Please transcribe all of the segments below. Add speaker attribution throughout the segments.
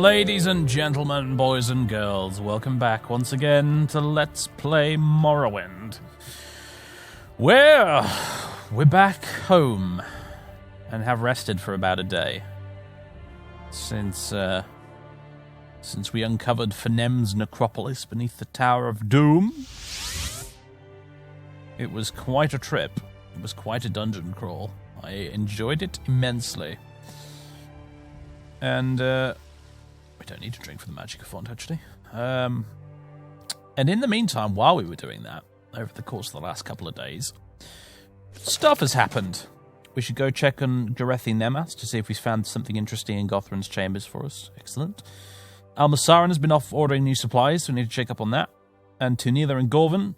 Speaker 1: Ladies and gentlemen, boys and girls, welcome back once again to Let's Play Morrowind. We're back home and have rested for about a day since we uncovered Faeryn's necropolis beneath the Tower of Doom. It was quite a trip. It was quite a dungeon crawl. I enjoyed it immensely. And we don't need to drink from the magic font, actually. And in the meantime, while we were doing that, over the course of the last couple of days, stuff has happened. We should go check on Gorethi Nemas to see if we've found something interesting in Gothrin's chambers for us. Excellent. Almasaran has been off ordering new supplies, so we need to check up on that. And Tunila and Gorvan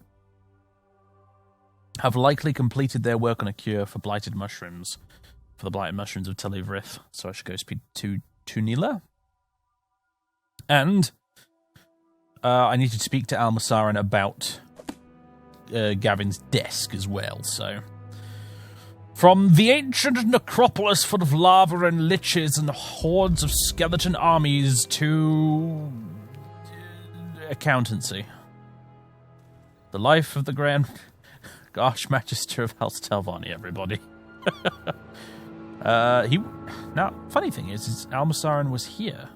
Speaker 1: have likely completed their work on a cure for blighted mushrooms, for the blighted mushrooms of Uvirith. So I should go speak to Tunila. And I need to speak to Almasaran about Gavin's desk as well, so... From the ancient necropolis full of lava and liches and hordes of skeleton armies to... accountancy. The life of the Grand Archmagister of Helstelvani, everybody. Now, funny thing is Almasaran was here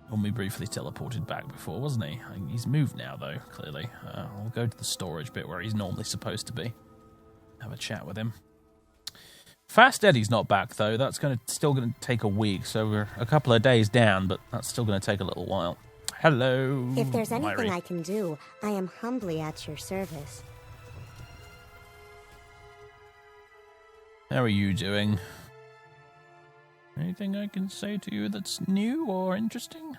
Speaker 1: when we briefly teleported back before, wasn't he? He's moved now, though, clearly. I'll go to the storage bit where he's normally supposed to be. Have a chat with him. Fast Eddie's not back, though. That's still going to take a week, so we're a couple of days down, but that's still going to take a little while. Hello,
Speaker 2: If there's anything
Speaker 1: Myri.
Speaker 2: I can do, I am humbly at your service.
Speaker 1: How are you doing? Anything I can say to you that's new or interesting?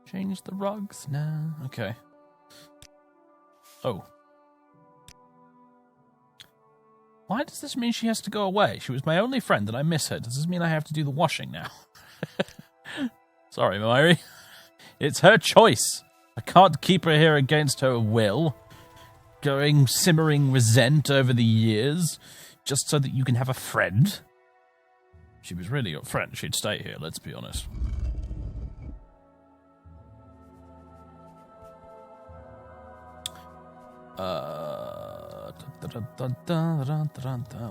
Speaker 1: Change the rugs? No. Okay. Oh. Why does this mean she has to go away? She was my only friend and I miss her. Does this mean I have to do the washing now? Sorry, Myri. It's her choice. I can't keep her here against her will. Going simmering resent over the years, just so that you can have a friend. She was really your friend. She'd stay here, let's be honest.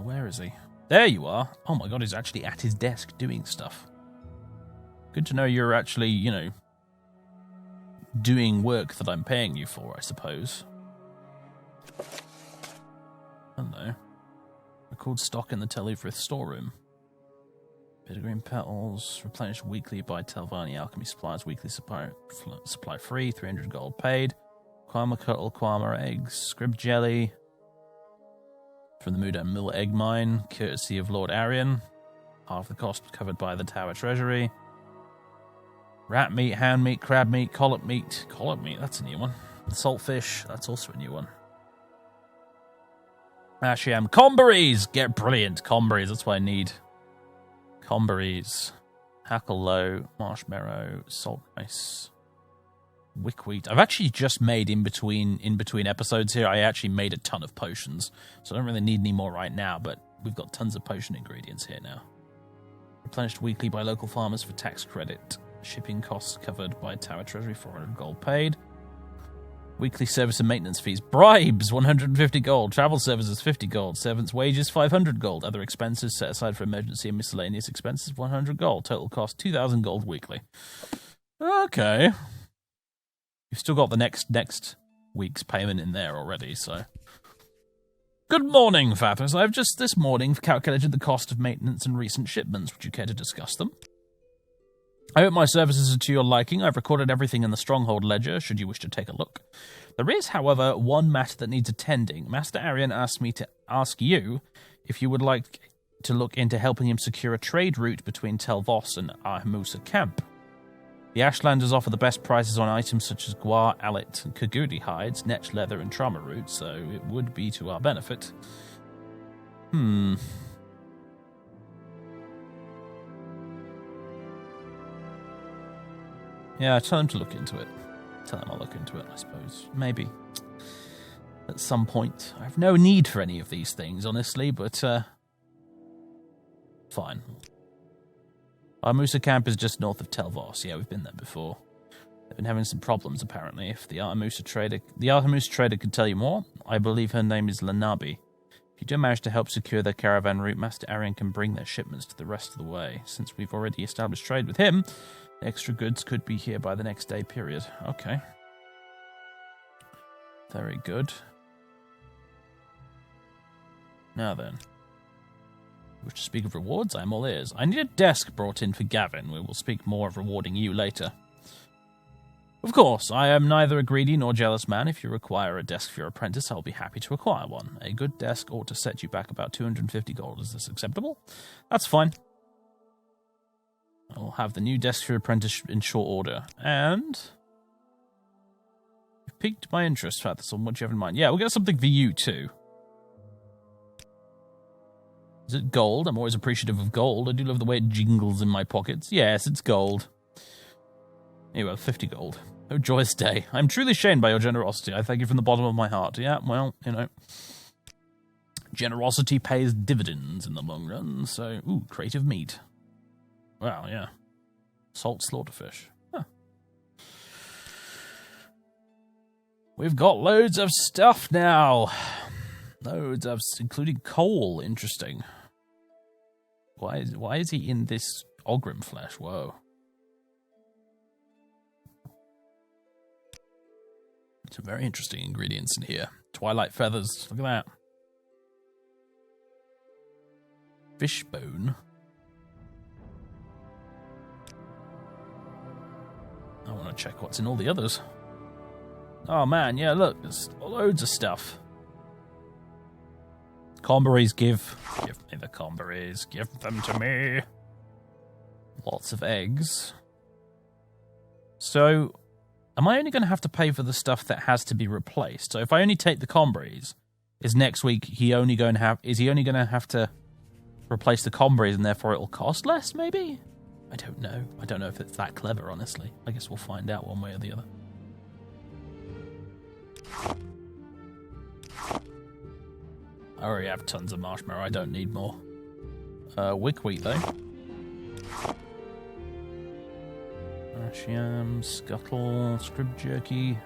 Speaker 1: Where is he? There you are. Oh my god, he's actually at his desk doing stuff. Good to know you're actually, doing work that I'm paying you for, I suppose. Hello. Record stock in the Uvirith storeroom. Bit of green petals, replenished weekly by Telvanni alchemy supplies, weekly supply free, 300 gold paid. Quama cuttle, Quama eggs, scrib jelly. From the Muda Mill egg mine, courtesy of Lord Arian. Half the cost covered by the Tower Treasury. Rat meat, hound meat, crab meat, collop meat. Collop meat, that's a new one. Saltfish, that's also a new one. Asham. Comberries! Get brilliant. Comberries, that's what I need. Comberries. Hackle low, marshmallow, salt rice, wickwheat. I've actually just made in between episodes here, I actually made a ton of potions. So I don't really need any more right now, but we've got tons of potion ingredients here now. Replenished weekly by local farmers for tax credit. Shipping costs covered by Tower Treasury, 400 gold paid. Weekly service and maintenance fees. Bribes, 150 gold. Travel services, 50 gold. Servants' wages, 500 gold. Other expenses set aside for emergency and miscellaneous expenses, 100 gold. Total cost, 2,000 gold weekly. Okay. You've still got the next week's payment in there already, so... Good morning, Fathers. I've just this morning calculated the cost of maintenance and recent shipments. Would you care to discuss them? I hope my services are to your liking. I've recorded everything in the Stronghold ledger, should you wish to take a look. There is, however, one matter that needs attending. Master Arian asked me to ask you if you would like to look into helping him secure a trade route between Telvos and Ahmusa camp. The Ashlanders offer the best prices on items such as guar, alit, and kagudi hides, netch leather, and trauma roots, so it would be to our benefit. Yeah, tell him to look into it. Tell him I'll look into it, I suppose. Maybe. At some point. I have no need for any of these things, honestly, but, Fine. Our Musa camp is just north of Telvos. Yeah, we've been there before. They've been having some problems, apparently. If the Artemusa trader could tell you more, I believe her name is Lanabi. If you do manage to help secure their caravan route, Master Arian can bring their shipments to the rest of the way. Since we've already established trade with him, the extra goods could be here by the next day period. Okay. Very good. Now then. Wish to speak of rewards? I am all ears. I need a desk brought in for Gavin. We will speak more of rewarding you later. Of course, I am neither a greedy nor jealous man. If you require a desk for your apprentice, I will be happy to acquire one. A good desk ought to set you back about 250 gold. Is this acceptable? That's fine. I will have the new desk for your apprentice in short order. And you've piqued my interest, Fathers, on what you have in mind. Yeah, we'll get something for you too. Is it gold? I'm always appreciative of gold. I do love the way it jingles in my pockets. Yes, it's gold. Here you have 50 gold. Oh, joyous day. I'm truly shamed by your generosity. I thank you from the bottom of my heart. Yeah, well, you know. Generosity pays dividends in the long run, so... Ooh, creative meat. Wow, yeah. Salt slaughterfish. Huh. We've got loads of stuff now. Loads of... including coal. Interesting. Why is he in this Ogrim flesh? Whoa. Some very interesting ingredients in here. Twilight feathers. Look at that. Fishbone. I want to check what's in all the others. Oh man, yeah, look, there's loads of stuff. Comberries, give me the comberries. Give them to me. Lots of eggs. So, am I only going to have to pay for the stuff that has to be replaced? So if I only take the comberries, is next week is he only going to have to replace the comberries and therefore it'll cost less, maybe? I don't know. I don't know if it's that clever, honestly. I guess we'll find out one way or the other. I already have tons of marshmallow. I don't need more. Wick wheat, though. Ash yam, scuttle, scrib jerky.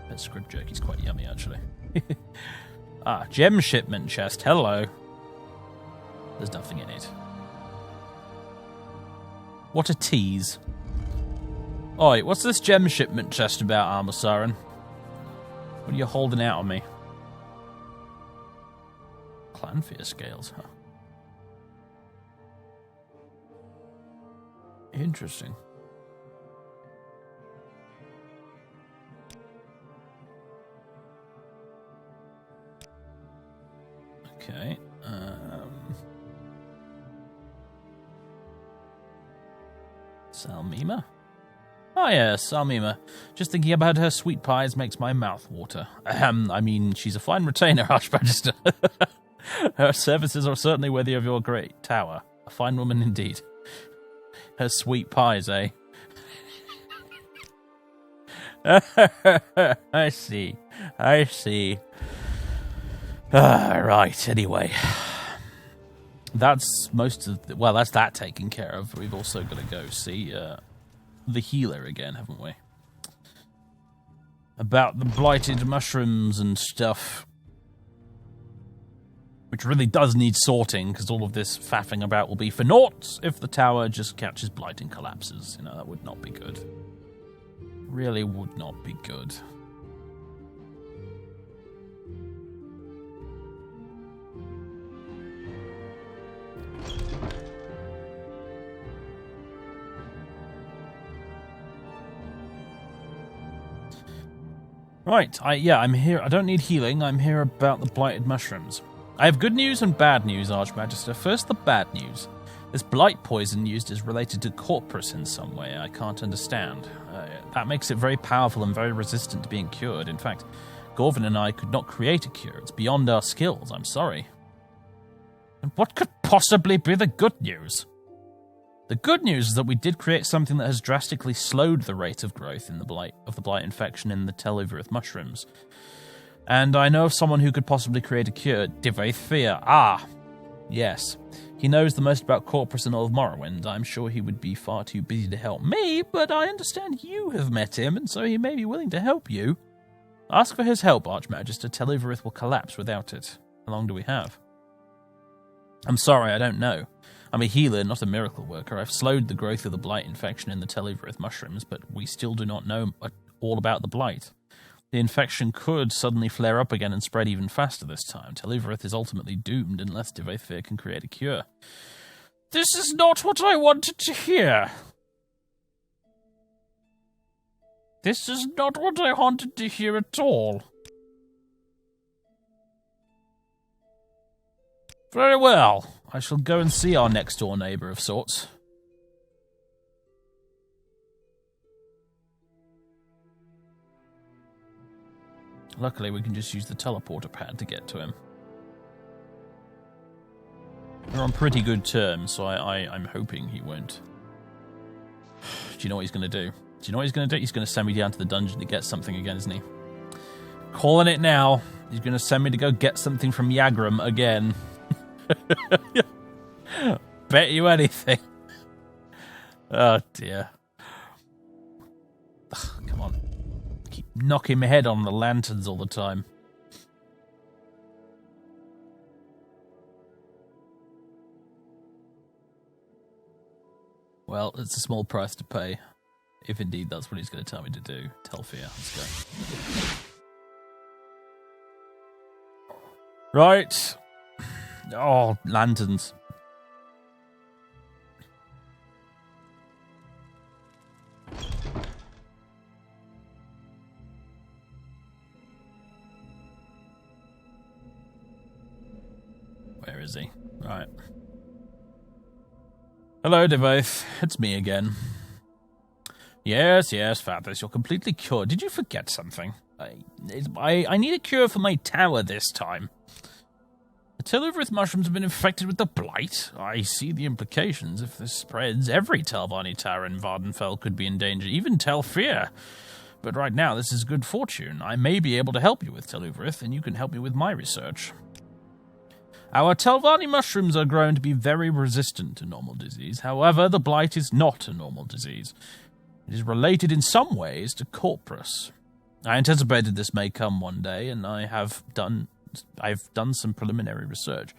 Speaker 1: That scrib jerky's quite yummy, actually. Gem shipment chest. Hello. There's nothing in it. What a tease. Oi, what's this gem shipment chest about, Armor Siren? What are you holding out on me? Clanfear scales, huh? Interesting. Okay. Salmima? Oh yeah, Salmima. Just thinking about her sweet pies makes my mouth water. I mean, she's a fine retainer, Archmagister. Her services are certainly worthy of your great tower. A fine woman indeed. Her sweet pies, eh? I see. Right, anyway. That's most of the... Well, that's that taken care of. We've also got to go see the healer again, haven't we? About the blighted mushrooms and stuff. Which really does need sorting, because all of this faffing about will be for naught if the tower just catches blight and collapses. You know, that would not be good. Really would not be good. Right, I'm here. I don't need healing. I'm here about the blighted mushrooms. I have good news and bad news, Archmagister. First, the bad news. This blight poison used is related to Corpus in some way I can't understand. That makes it very powerful and very resistant to being cured. In fact, Gorvin and I could not create a cure. It's beyond our skills. I'm sorry. And what could possibly be the good news? The good news is that we did create something that has drastically slowed the rate of growth in the blight infection in the Uvirith mushrooms. And I know of someone who could possibly create a cure. Divaith Fear. Yes. He knows the most about Corpus and all of Morrowind. I'm sure he would be far too busy to help me, but I understand you have met him, and so he may be willing to help you. Ask for his help, Archmagister. Tel Uvirith will collapse without it. How long do we have? I'm sorry, I don't know. I'm a healer, not a miracle worker. I've slowed the growth of the blight infection in the Tel Uvirith mushrooms, but we still do not know all about the blight. The infection could suddenly flare up again and spread even faster this time. Tel Uvirith is ultimately doomed unless Devathir can create a cure. This is not what I wanted to hear. This is not what I wanted to hear at all. Very well. I shall go and see our next-door neighbour of sorts. Luckily, we can just use the teleporter pad to get to him. We're on pretty good terms, so I'm hoping he won't. Do you know what he's going to do? Do you know what he's going to do? He's going to send me down to the dungeon to get something again, isn't he? Calling it now. He's going to send me to go get something from Yagram again. Bet you anything. Oh, dear. Ugh, come on. Keep knocking my head on the lanterns all the time. Well, it's a small price to pay. If indeed that's what he's going to tell me to do. Telfir, let's go. Right. Oh, lanterns. Where is he? Right. Hello, Devath. It's me again. Yes, Fathers, you're completely cured. Did you forget something? I need a cure for my tower this time. The Tel Uvirith mushrooms have been infected with the blight. I see the implications. If this spreads, every Telvanni tower in Vardenfell could be in danger, even Telfir. But right now, this is good fortune. I may be able to help you with Tel Uvirith, and you can help me with my research. Our Telvanni mushrooms are grown to be very resistant to normal disease. However, the blight is not a normal disease. It is related in some ways to Corpus. I anticipated this may come one day, and I've done some preliminary research.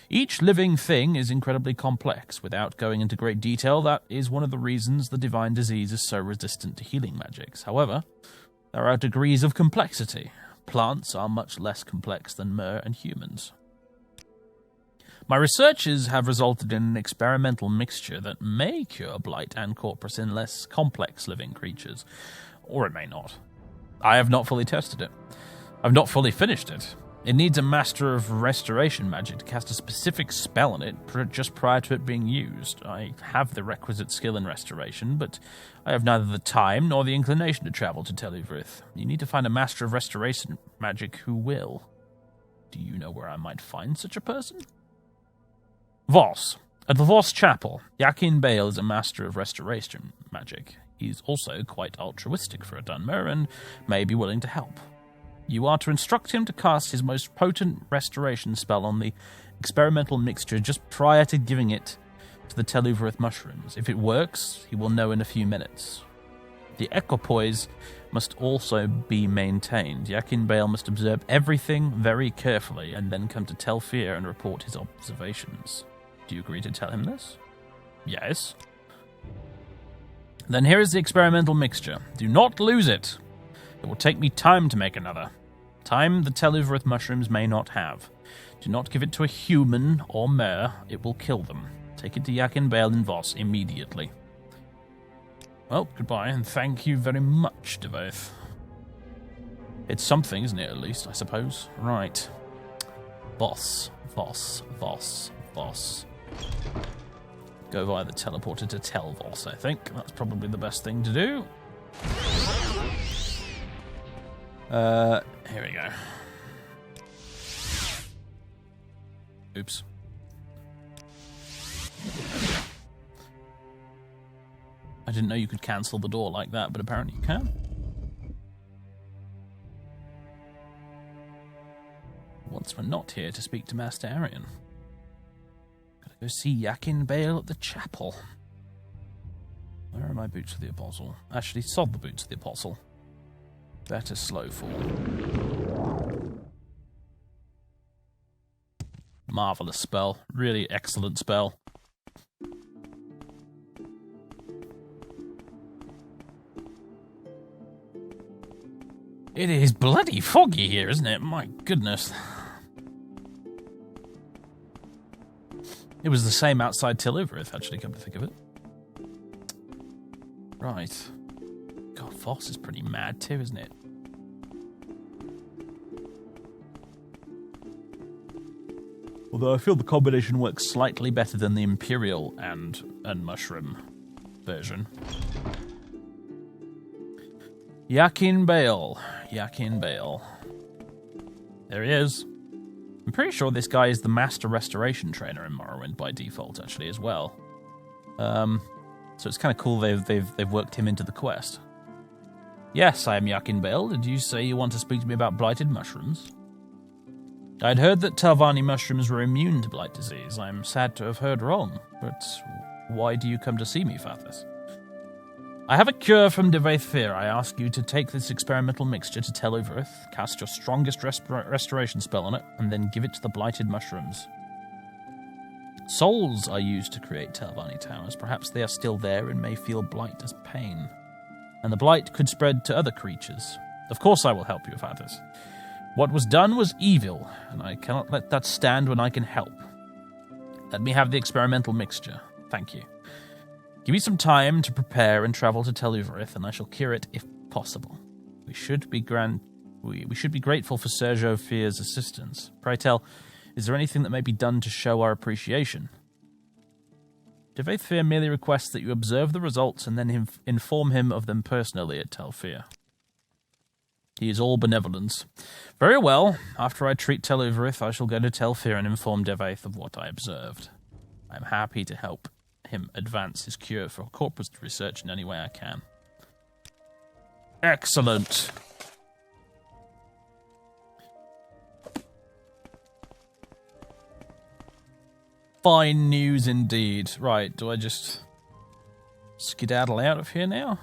Speaker 1: Each living thing is incredibly complex. Without going into great detail, that is one of the reasons the divine disease is so resistant to healing magics. However, there are degrees of complexity. Plants are much less complex than mer and humans. My researches have resulted in an experimental mixture that may cure blight and corpus in less complex living creatures, or it may not. I have not fully tested it. I've not fully finished it. It needs a Master of Restoration magic to cast a specific spell on it just prior to it being used. I have the requisite skill in restoration, but I have neither the time nor the inclination to travel to Tel Uvirith. You need to find a Master of Restoration magic who will. Do you know where I might find such a person? Voss. At the Voss Chapel, Yakin Bale is a Master of Restoration magic. He's also quite altruistic for a Dunmer and may be willing to help. You are to instruct him to cast his most potent restoration spell on the experimental mixture just prior to giving it to the Tel Uvirith mushrooms. If it works, he will know in a few minutes. The equipoise must also be maintained. Yakin Bale must observe everything very carefully and then come to Telfir and report his observations. Do you agree to tell him this? Yes. Then here is the experimental mixture. Do not lose it. It will take me time to make another. Time the Tel Uvirith mushrooms may not have. Do not give it to a human or mer. It will kill them. Take it to Yakin Bale in Voss immediately. Well, goodbye, and thank you very much, Devath. It's something, isn't it, at least, I suppose? Right. Voss. Go via the teleporter to Tel Voss, I think. That's probably the best thing to do. Here we go. Oops. I didn't know you could cancel the door like that, but apparently you can. Once we're not here to speak to Master Arian. Go see Yakin Bale at the chapel. Where are my boots of the apostle? Actually, sod the boots of the apostle. Better slow fall. Marvellous spell. Really excellent spell. It is bloody foggy here, isn't it? My goodness. It was the same outside till Uvirith, actually, come to think of it. Right. God, Voss is pretty mad too, isn't it? Although I feel the combination works slightly better than the Imperial and Mushroom version. Yakin Bale. Yakin Bale. There he is. I'm pretty sure this guy is the Master Restoration Trainer in Morrowind by default, actually, as well. So it's kind of cool they've worked him into the quest. Yes, I am Yakin Bale. Did you say you want to speak to me about blighted mushrooms? I'd heard that Telvanni mushrooms were immune to blight disease. I'm sad to have heard wrong, but why do you come to see me, Fathers? I have a cure from Devaith Fear. I ask you to take this experimental mixture to Tel Uvirith, cast your strongest restoration spell on it, and then give it to the blighted mushrooms. Souls are used to create Telvanni towers. Perhaps they are still there and may feel blight as pain. And the blight could spread to other creatures. Of course I will help you, Fathers. What was done was evil, and I cannot let that stand when I can help. Let me have the experimental mixture. Thank you. Give me some time to prepare and travel to Tel Uvirith, and I shall cure it if possible. We should be grateful for Sergio Fear's assistance. Pray tell, is there anything that may be done to show our appreciation? Devaith Fear merely requests that you observe the results and then inform him of them personally at Tel Fear. He is all benevolence. Very well. After I treat Tel Uvirith, I shall go to Tel Fear and inform Devaith of what I observed. I am happy to help him advance his cure for corpus research in any way I can. Excellent. Fine news indeed. Right, do I just skedaddle out of here now?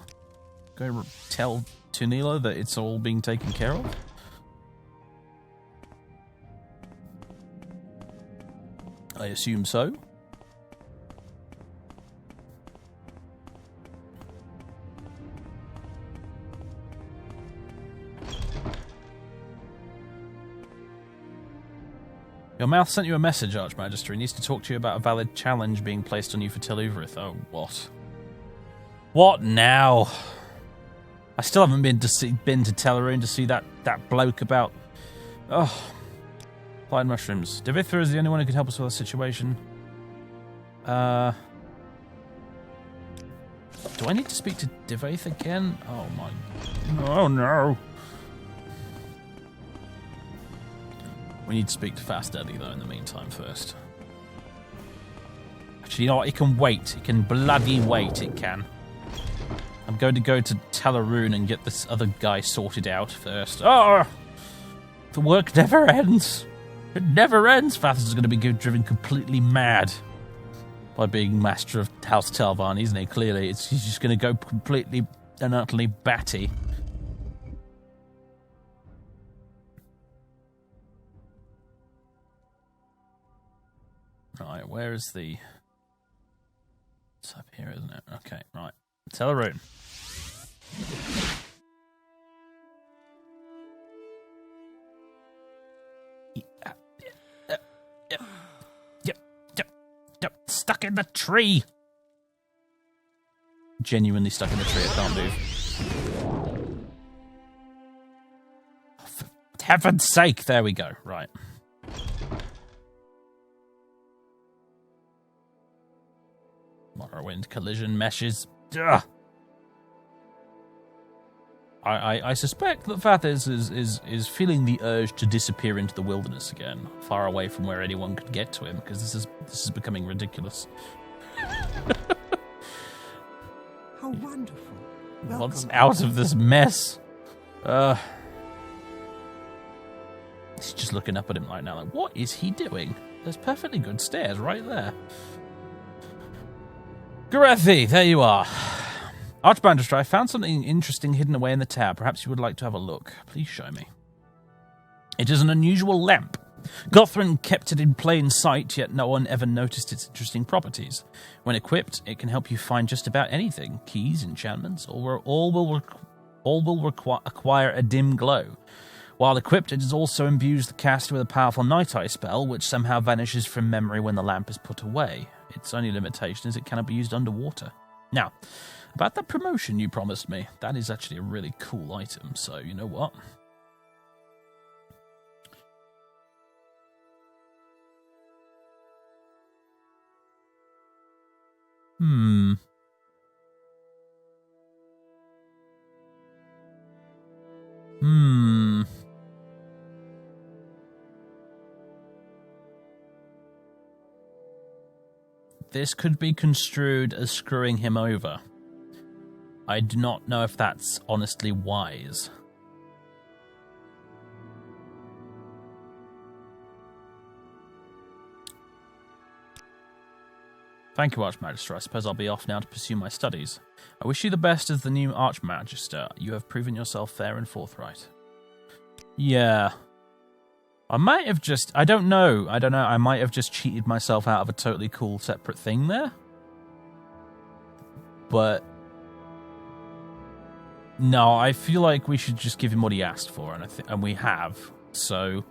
Speaker 1: Go tell Tunila that it's all being taken care of? I assume so. Your mouth sent you a message, Archmagister. He needs to talk to you about a valid challenge being placed on you for Tel Uvirith. Oh, what? What now? I still haven't been to Tellarune to see that bloke about... Oh. Blighted mushrooms. Devaith Fear is the only one who can help us with the situation. Do I need to speak to Devaith again? Oh my... Oh no. We need to speak to Fast Eddie, though, in the meantime, first. Actually, you know what? It can wait. It can bloody wait, it can. I'm going to go to Tellarune and get this other guy sorted out first. Oh! The work never ends. It never ends. Fathers is going to be driven completely mad by being master of House Telvanni, isn't he? Clearly, he's just going to go completely and utterly batty. Right, where is the... It's up here, isn't it? Okay, right. Tellarune. Yep. Stuck in the tree. Genuinely stuck in the tree. I can't move. For heaven's sake. There we go. Right. Morrowind collision meshes. Ugh. I suspect that Fathers is feeling the urge to disappear into the wilderness again, far away from where anyone could get to him, because this is becoming ridiculous.
Speaker 2: How wonderful!
Speaker 1: What's out of this mess? He's just looking up at him right now, like, what is he doing? There's perfectly good stairs right there. Garethi, there you are. Archmagister, I found something interesting hidden away in the tower. Perhaps you would like to have a look. Please show me. It is an unusual lamp. Gothrin kept it in plain sight, yet no one ever noticed its interesting properties. When equipped, it can help you find just about anything. Keys, enchantments, all will acquire a dim glow. While equipped, it also imbues the caster with a powerful Night Eye spell, which somehow vanishes from memory when the lamp is put away. Its only limitation is it cannot be used underwater. Now, about that promotion you promised me, that is actually a really cool item, so you know what? This could be construed as screwing him over. I do not know if that's honestly wise. Thank you, Archmagister. I suppose I'll be off now to pursue my studies. I wish you the best as the new Archmagister. You have proven yourself fair and forthright. Yeah. I might have just... I don't know. I might have just cheated myself out of a totally cool separate thing there. But... no, I feel like we should just give him what he asked for, and we have. So,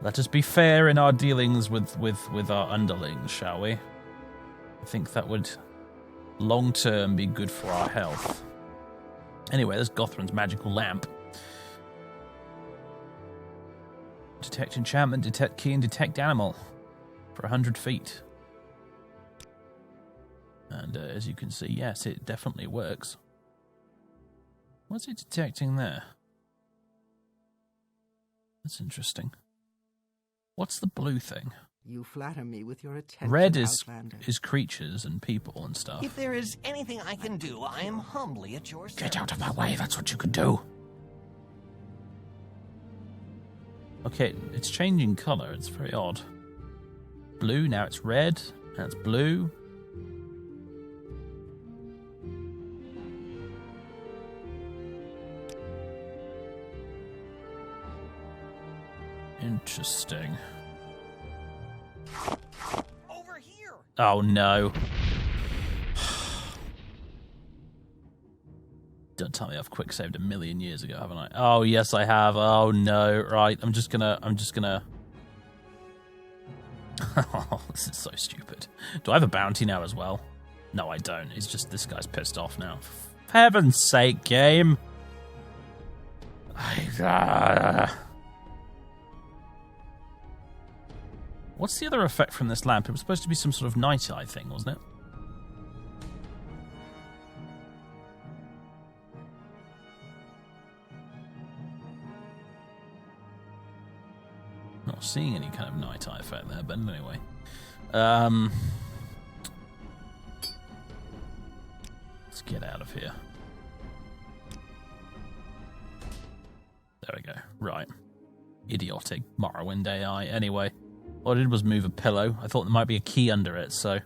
Speaker 1: let us be fair in our dealings with our underlings, shall we? I think that would, long-term, be good for our health. Anyway, there's Gothrin's magical lamp. Detect enchantment, detect key, and detect animal for 100 feet. And as you can see, yes, it definitely works. What's it detecting there? That's interesting. What's the blue thing?
Speaker 2: You flatter me with your attention,
Speaker 1: Red is
Speaker 2: Outlander.
Speaker 1: Creatures and people and stuff.
Speaker 3: If there is anything I can do, I am humbly at your service.
Speaker 1: Get out of my way, that's what you could do. Okay, it's changing colour, it's very odd. Blue, now it's red, now it's blue. Interesting.
Speaker 3: Over here.
Speaker 1: Oh no. Don't tell me I've quick saved 1,000,000 years ago, haven't I? Oh yes I have. Oh no. Right, I'm just gonna oh, this is so stupid. Do I have a bounty now as well? No, I don't. It's just this guy's pissed off now. For heaven's sake, game. What's the other effect from this lamp? It was supposed to be some sort of night eye thing, wasn't it? Not seeing any kind of night eye effect there, but anyway. Let's get out of here. There we go. Right. Idiotic Morrowind AI. Anyway. All I did was move a pillow. I thought there might be a key under it, so...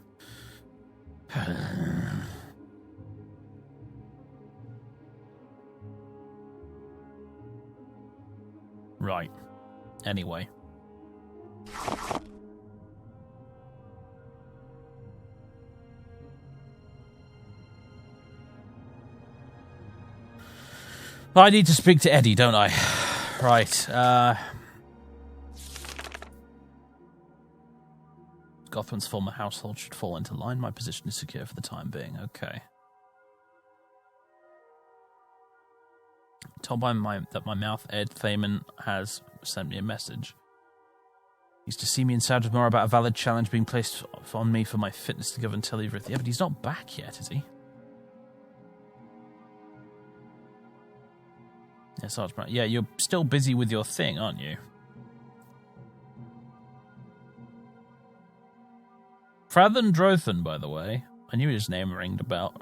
Speaker 1: right. Anyway. I need to speak to Eddie, don't I? Right, Gothrin's former household should fall into line. My position is secure for the time being. Okay. Told by that my mouth, Ed Thaman, has sent me a message. He's to see me in South more about a valid challenge being placed on me for my fitness to govern until Uvirith. Yeah, but he's not back yet, is he? Yes, Archman. Yeah, you're still busy with your thing, aren't you? Frathan Drothan, by the way. I knew his name rang a bell.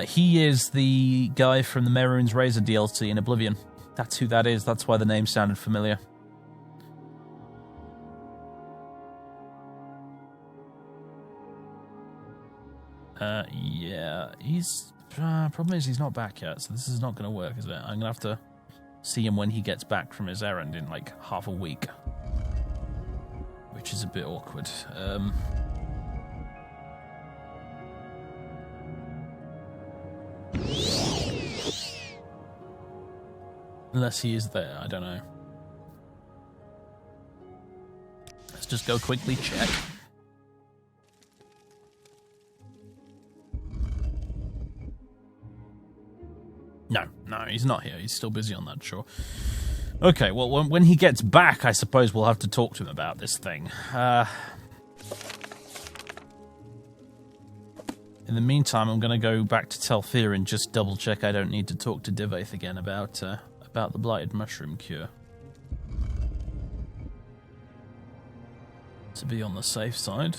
Speaker 1: He is the guy from the Mehrunes Razor DLC in Oblivion. That's who that is. That's why the name sounded familiar. Yeah, he's... problem is he's not back yet, so this is not going to work, is it? I'm going to have to see him when he gets back from his errand in, like, half a week. Which is a bit awkward. Unless he is there, I don't know. Let's just go quickly check. No, he's not here. He's still busy on that shore. Okay, well, when he gets back, I suppose we'll have to talk to him about this thing. In the meantime, I'm going to go back to tell Faeryn and just double-check I don't need to talk to Divaith again about the Blighted Mushroom cure. To be on the safe side.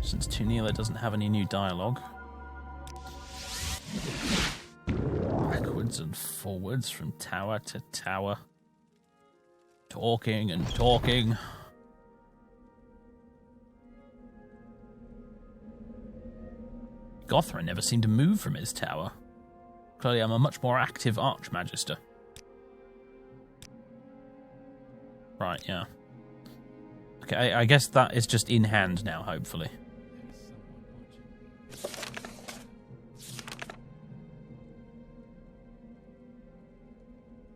Speaker 1: Since Tunela doesn't have any new dialogue. Backwards and forwards from tower to tower. Talking and talking. Gothra never seemed to move from his tower. Clearly I'm a much more active Archmagister. Right, yeah. Okay, I guess that is just in hand now, hopefully.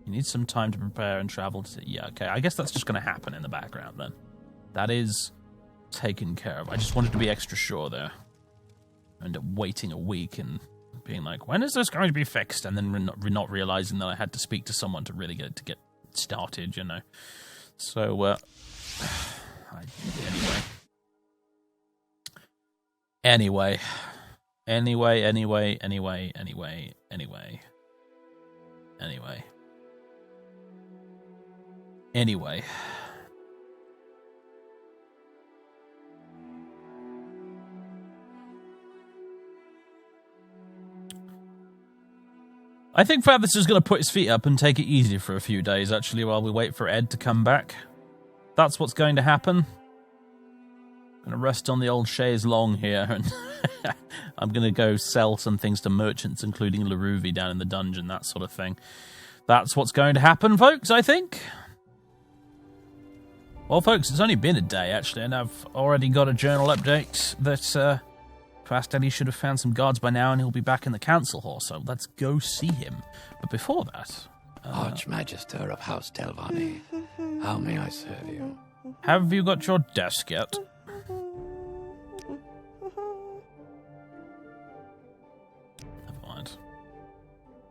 Speaker 1: You need some time to prepare and travel to... Yeah, okay, I guess that's just going to happen in the background then. That is taken care of. I just wanted to be extra sure there. And waiting a week and being like, when is this going to be fixed? And then not realizing that I had to speak to someone to really get started, you know. So, Anyway. I think Fathers is going to put his feet up and take it easy for a few days, actually, while we wait for Ed to come back. That's what's going to happen. I'm going to rest on the old chaise long here, and I'm going to go sell some things to merchants, including Laruvi down in the dungeon, that sort of thing. That's what's going to happen, folks, I think. Well, folks, it's only been a day, actually, and I've already got a journal update that... Fast Eddie should have found some guards by now, and he'll be back in the council hall, so let's go see him. But before that...
Speaker 4: Archmagister of House Telvanni, how may I serve you?
Speaker 1: Have you got your desk yet? Never mind.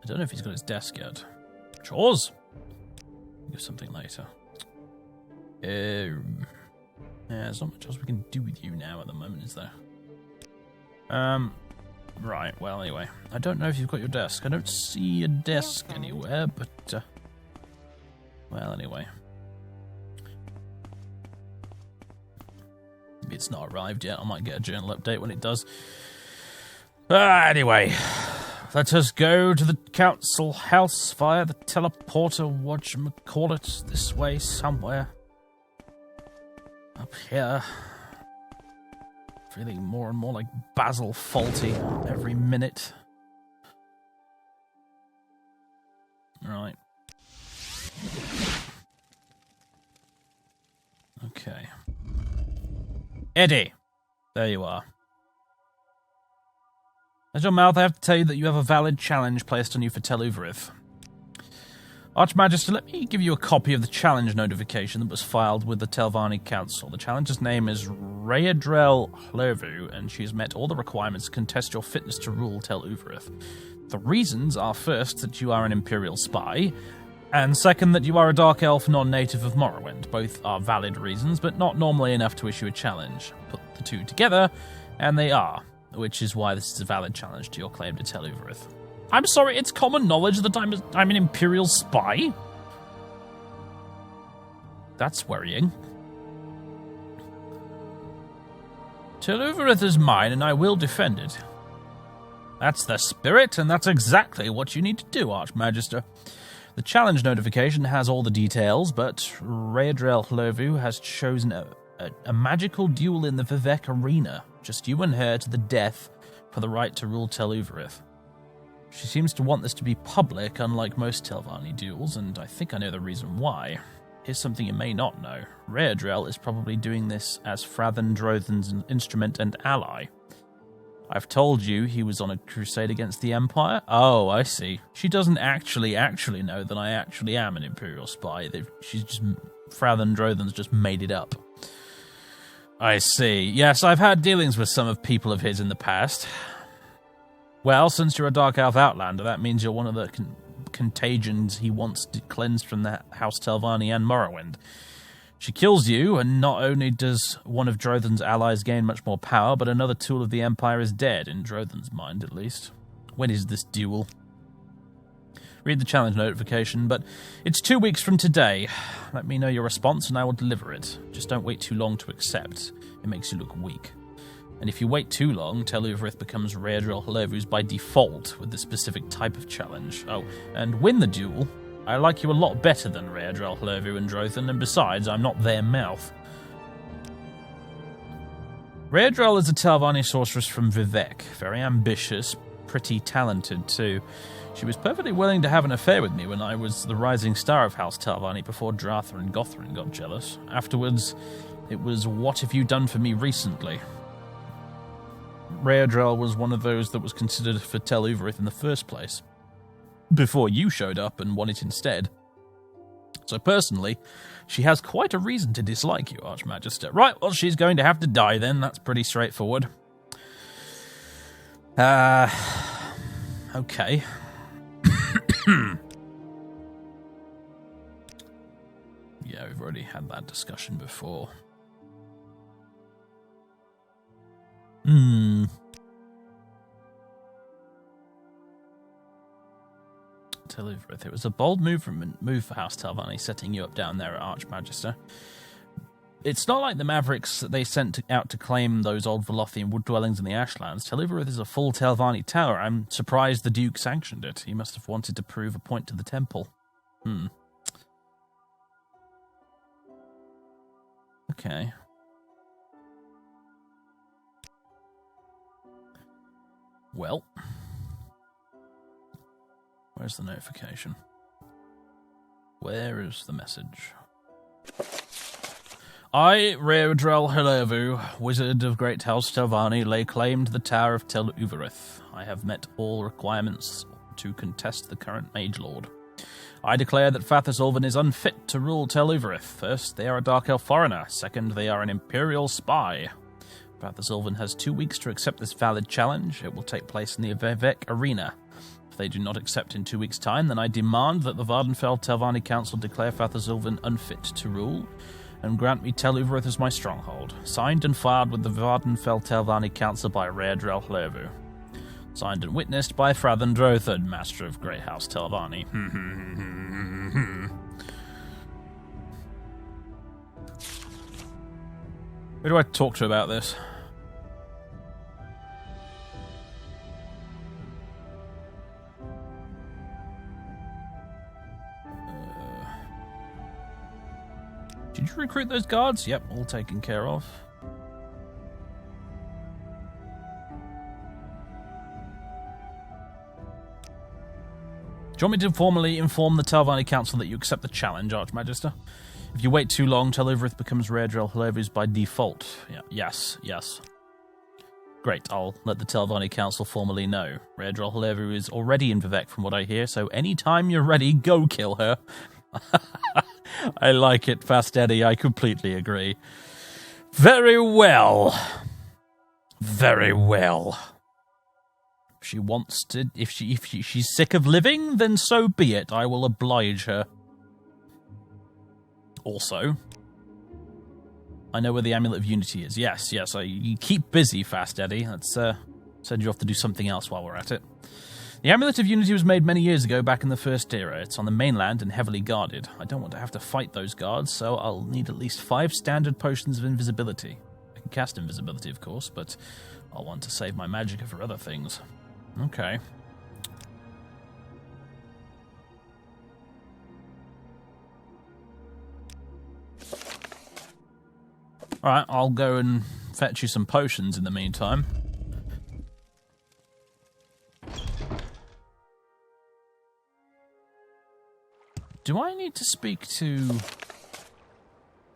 Speaker 1: I don't know if he's got his desk yet. Chores? Give something later. Yeah, there's not much else we can do with you now at the moment, is there? Right, well, anyway. I don't know if you've got your desk. I don't see a desk anywhere, but, well, anyway. Maybe it's not arrived yet. I might get a journal update when it does. Anyway. Let us go to the council house via the teleporter, whatchamacallit, this way somewhere. Up here. Feeling more and more like Basil Fawlty every minute. Right. Okay. Eddie! There you are. As your mouth, I have to tell you that you have a valid challenge placed on you for Uvirith. Archmagister, let me give you a copy of the challenge notification that was filed with the Telvanni Council. The challenger's name is Rayadrel Hlurvu, and she has met all the requirements to contest your fitness to rule Uvirith. The reasons are, first, that you are an Imperial spy, and second, that you are a Dark Elf non-native of Morrowind. Both are valid reasons, but not normally enough to issue a challenge. Put the two together, and they are, which is why this is a valid challenge to your claim to Uvirith. I'm sorry, it's common knowledge that I'm an Imperial spy? That's worrying. Uvirith is mine, and I will defend it. That's the spirit, and that's exactly what you need to do, Archmagister. The challenge notification has all the details, but Rayadrel Hlurvu has chosen a magical duel in the Vivek Arena. Just you and her to the death for the right to rule Tel Uvirith. She seems to want this to be public, unlike most Telvanni duels, and I think I know the reason why. Here's something you may not know. Raedrel is probably doing this as Frathen Drothan's instrument and ally. I've told you he was on a crusade against the Empire. Oh, I see. She doesn't actually know that I actually am an Imperial spy. Frathen Drothan's just made it up. I see. Yes, I've had dealings with some of people of his in the past. Well, since you're a Dark Elf Outlander, that means you're one of the contagions he wants to cleanse from the House Telvanni and Morrowind. She kills you, and not only does one of Drothan's allies gain much more power, but another tool of the Empire is dead, in Drothan's mind at least. When is this duel? Read the challenge notification, but it's 2 weeks from today. Let me know your response and I will deliver it. Just don't wait too long to accept. It makes you look weak. And if you wait too long, Tel Uvirith becomes Raedrel Hlurvu's by default with the specific type of challenge. Oh, and win the duel. I like you a lot better than Raedrel Hlurvu and Drothan, and besides, I'm not their mouth. Raedrel is a Telvanni sorceress from Vivec. Very ambitious, pretty talented too. She was perfectly willing to have an affair with me when I was the rising star of House Telvanni before Dratha and Gothrin got jealous. Afterwards, it was, what have you done for me recently? Raedrel was one of those that was considered for Tel Uvirith in the first place, before you showed up and won it instead. So personally, she has quite a reason to dislike you, Archmagister. Right, well, she's going to have to die then. That's pretty straightforward. Okay. Yeah, we've already had that discussion before. Tel Uvirith. It was a bold move for House Telvanni, setting you up down there at Archmagister. It's not like the Mavericks that they sent out to claim those old Velothian wood dwellings in the Ashlands. Tel Uvirith is a full Telvanni tower. I'm surprised the Duke sanctioned it. He must have wanted to prove a point to the temple. Okay. Well, where's the notification? Where is the message? I, Raedrel Hlurvu, Wizard of Great House Telvanni, lay claim to the Tower of Tel Uvirith. I have met all requirements to contest the current Mage Lord. I declare that Fathers is unfit to rule Tel Uvirith. First, they are a Dark Elf foreigner. Second, they are an Imperial spy. Fathers has 2 weeks to accept this valid challenge. It will take place in the Vivec Arena. If they do not accept in 2 weeks' time, then I demand that the Vvardenfell Telvanni Council declare Fathers unfit to rule, and grant me Tel Uvirith as my stronghold. Signed and filed with the Vvardenfell Telvanni Council by Raedrel Hlurvu. Signed and witnessed by Frathen Drothan, Master of Great House Telvanni. Who do I talk to about this? Did you recruit those guards? Yep, all taken care of. Do you want me to formally inform the Telvanni Council that you accept the challenge, Archmagister? If you wait too long, Tel Uvirith becomes Raedrel Hlurvu's by default. Yeah, yes. Great, I'll let the Telvanni Council formally know. Raedrel Hlurvu is already in Vivec from what I hear, so anytime you're ready, go kill her. I like it, Fast Eddie, I completely agree. Very well. Very well. If she wants to, if she's sick of living, then so be it. I will oblige her. Also, I know where the Amulet of Unity is. Yes, you keep busy, Fast Eddie. Let's send you off to do something else while we're at it. The Amulet of Unity was made many years ago back in the First Era. It's on the mainland and heavily guarded. I don't want to have to fight those guards, so I'll need at least 5 standard potions of invisibility. I can cast invisibility, of course, but I'll want to save my magicka for other things. Okay. Alright, I'll go and fetch you some potions in the meantime. Do I need to speak to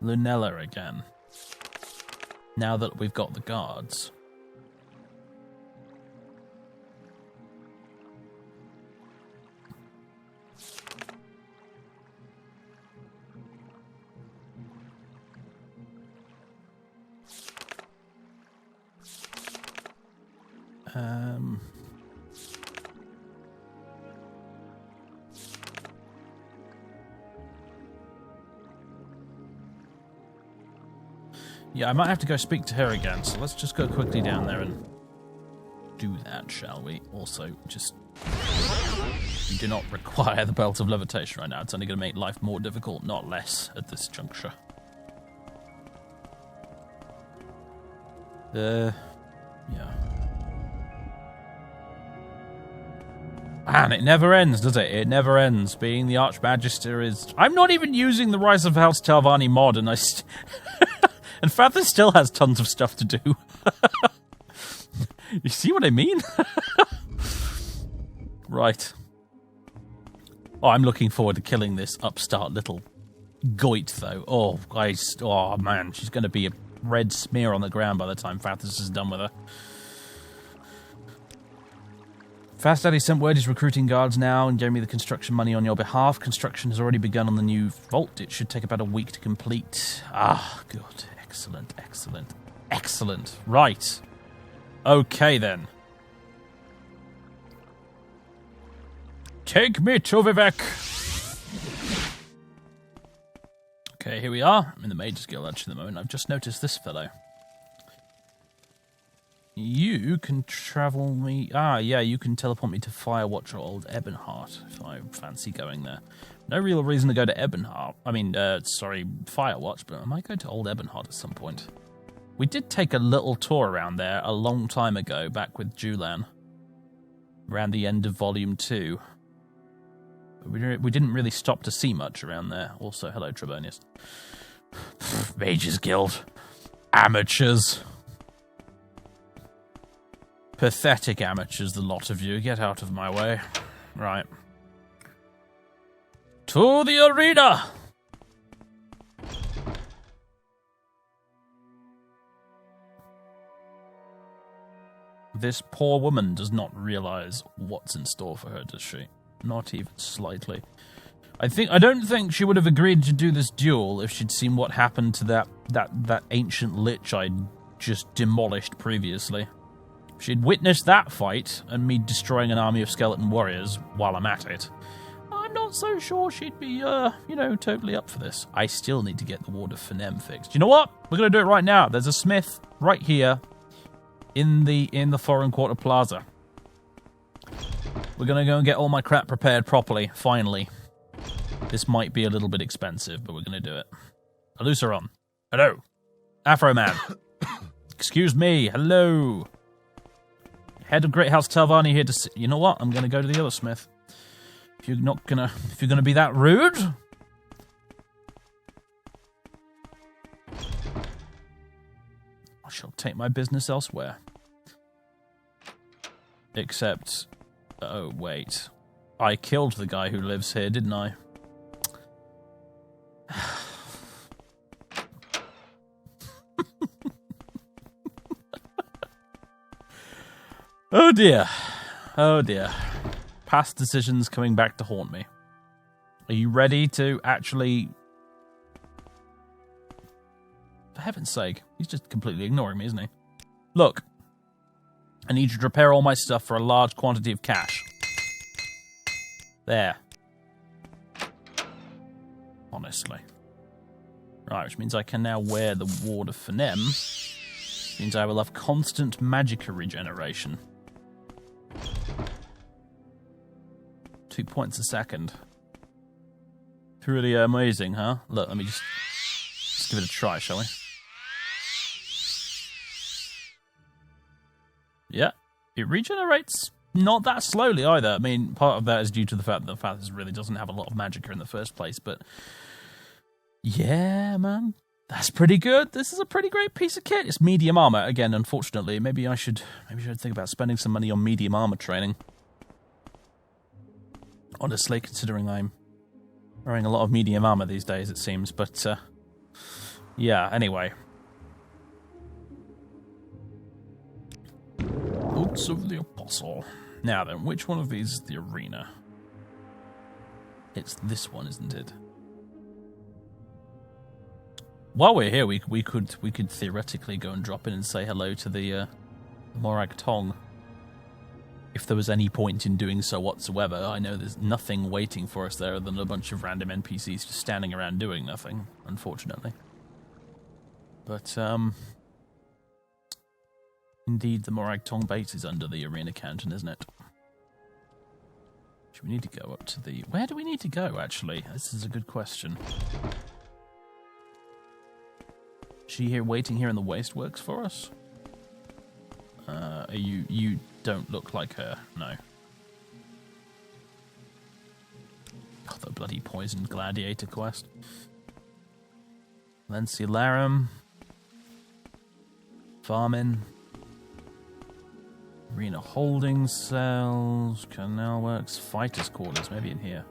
Speaker 1: Lunella again? Now that we've got the guards. Yeah, I might have to go speak to her again, so let's just go quickly down there and do that, shall we? Also, just... You do not require the Belt of Levitation right now. It's only going to make life more difficult, not less, at this juncture. Yeah. Man, it never ends, does it? It never ends. Being the Archmagister is... I'm not even using the Rise of House Telvanni mod, and and Father still has tons of stuff to do. You see what I mean? Right. Oh, I'm looking forward to killing this upstart little goit, though. Oh, guys. Oh, man. She's going to be a red smear on the ground by the time Fathers is done with her. Fast Daddy sent word he's recruiting guards now and gave me the construction money on your behalf. Construction has already begun on the new vault. It should take about a week to complete. Ah, good. Excellent, excellent, excellent. Right. Okay, then. Take me to Vivek. Okay, here we are. I'm in the Mage's Guild actually at the moment. I've just noticed this fellow. You can travel me... Ah, yeah, you can teleport me to Firewatch or Old Ebonheart if I fancy going there. No real reason to go to Ebonheart. I mean, Firewatch, but I might go to Old Ebonheart at some point. We did take a little tour around there a long time ago, back with Julan. Around the end of Volume 2. We didn't really stop to see much around there. Also, hello, Trebonius. Mage's Guild. Amateurs. Pathetic amateurs, the lot of you. Get out of my way. Right. To the arena! This poor woman does not realize what's in store for her, does she? Not even slightly. I don't think she would have agreed to do this duel if she'd seen what happened to that ancient lich I'd just demolished previously. If she'd witnessed that fight and me destroying an army of skeleton warriors while I'm at it, I'm not so sure she'd be, totally up for this. I still need to get the Ward of Fenem fixed. You know what? We're going to do it right now. There's a smith right here in the Foreign Quarter Plaza. We're going to go and get all my crap prepared properly, finally. This might be a little bit expensive, but we're going to do it. Aluceron. Hello. Afro Man. Excuse me. Hello. Head of Great House Telvanni here to see... You know what? I'm going to go to the other smith. If you're gonna be that rude... I shall take my business elsewhere. Except... Oh, wait. I killed the guy who lives here, didn't I? Oh dear. Oh dear. Past decisions coming back to haunt me. Are you ready to actually... For heaven's sake. He's just completely ignoring me, isn't he? Look. I need you to repair all my stuff for a large quantity of cash. There. Honestly. Right, which means I can now wear the Ward of Fenem. Means I will have constant magicka regeneration. 2 points a second. Pretty amazing, huh? Look, let me just give it a try, shall we? Yeah, it regenerates not that slowly either. I mean, part of that is due to the fact that the Fathers really doesn't have a lot of magicka in the first place, but... Yeah, man. That's pretty good. This is a pretty great piece of kit. It's medium armor. Again, unfortunately, maybe I should think about spending some money on medium armor training. Honestly, considering I'm wearing a lot of medium armor these days, it seems. But, yeah, anyway. Boots of the Apostle. Now then, which one of these is the arena? It's this one, isn't it? While we're here, we could theoretically go and drop in and say hello to the Morag Tong. If there was any point in doing so whatsoever. I know there's nothing waiting for us there other than a bunch of random NPCs just standing around doing nothing, unfortunately. But, indeed, the Morag Tong base is under the arena canton, isn't it? Should we need to go up to the... Where do we need to go, actually? This is a good question. Is she here, waiting here in the wasteworks for us? You don't look like her, no. God, the bloody poisoned gladiator quest. Lenciolarum. Farming. Arena holding cells. Canal works. Fighters' quarters. Maybe in here.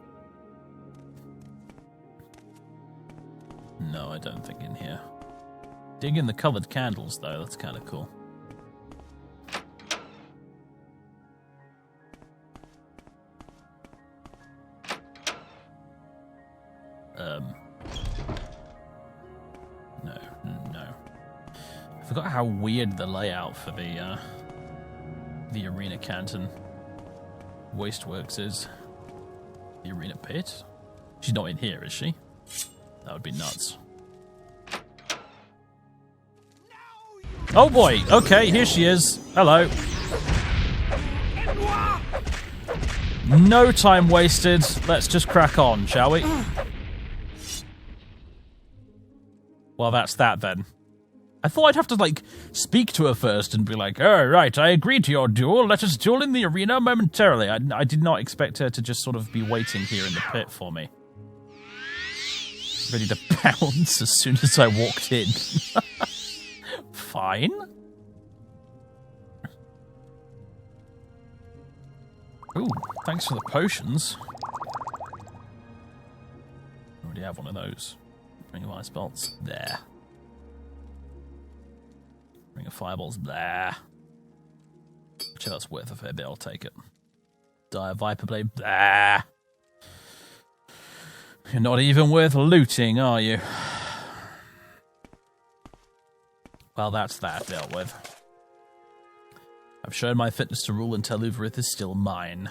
Speaker 1: No, I don't think in here. Dig in the coloured candles, though. That's kind of cool. No. I forgot how weird the layout for the arena canton wasteworks is. The arena pit? She's not in here, is she? That would be nuts. Oh boy, okay, here she is. Hello. No time wasted. Let's just crack on, shall we? Well, that's that then. I thought I'd have to, like, speak to her first and be like, oh, right, I agree to your duel. Let us duel in the arena momentarily. I did not expect her to just sort of be waiting here in the pit for me. Ready to pounce as soon as I walked in. Fine. Ooh, thanks for the potions. Already have one of those. Ring of Ice Bolts. There. Ring of Fireballs. There. Which that's worth a fair bit, I'll take it. Dire Viper Blade. There. You're not even worth looting, are you? Well, that's that dealt with. I've shown my fitness to rule until Uvirith is still mine.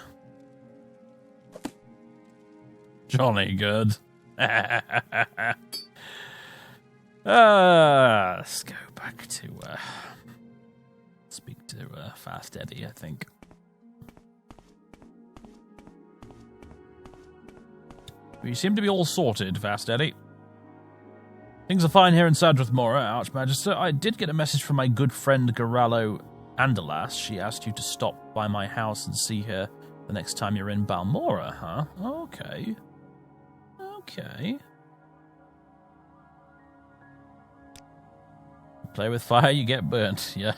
Speaker 1: Jolly good. Let's go back to speak to Fast Eddie, I think. You seem to be all sorted, Fast Eddie. Things are fine here in Sadrith Mora, Archmagister. I did get a message from my good friend Garalo Anderlas. She asked you to stop by my house and see her the next time you're in Balmora, huh? Okay. Okay. Play with fire, you get burnt. Yeah.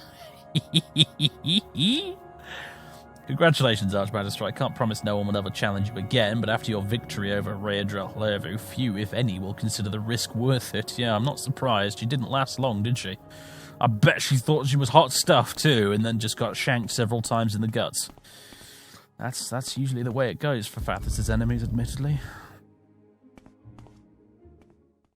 Speaker 1: Congratulations, Archmagister. I can't promise no one will ever challenge you again, but after your victory over Raedra Lervu, few, if any, will consider the risk worth it. Yeah, I'm not surprised. She didn't last long, did she? I bet she thought she was hot stuff, too, and then just got shanked several times in the guts. That's usually the way it goes for Fathus' enemies, admittedly.